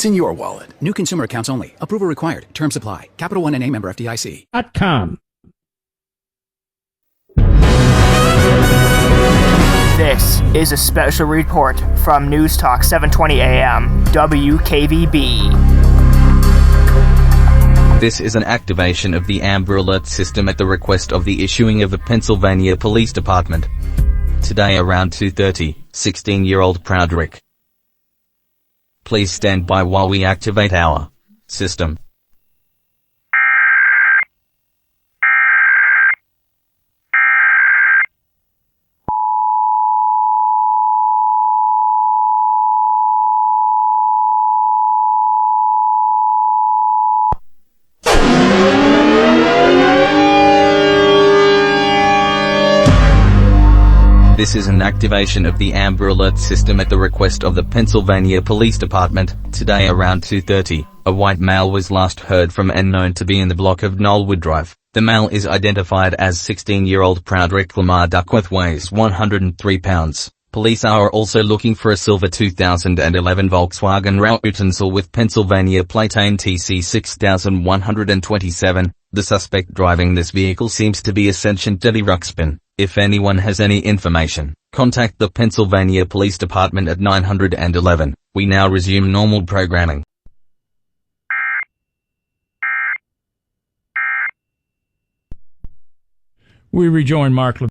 what's in your wallet. New consumer accounts only. Approval required. Terms apply. Capital One NA, member FDIC. .com. This is a special report from News Talk 720 AM, WKVB. This is an activation of the Amber Alert system at the request of the issuing of the Pennsylvania Police Department. Today around 2:30, 16-year-old Proudrick. Please stand by while we activate our system. This is an activation of the Amber Alert system at the request of the Pennsylvania Police Department. Today around 2:30, a white male was last heard from and known to be in the block of Knollwood Drive. The male is identified as 16-year-old Proudrick Lamar Duckworth, weighs 103 pounds. Police are also looking for a silver 2011 Volkswagen Rail utensil with Pennsylvania plate NTC 6127. The suspect driving this vehicle seems to be Ascension Teddy Ruxpin. If anyone has any information, contact the Pennsylvania Police Department at 911. We now resume normal programming. We rejoin Mark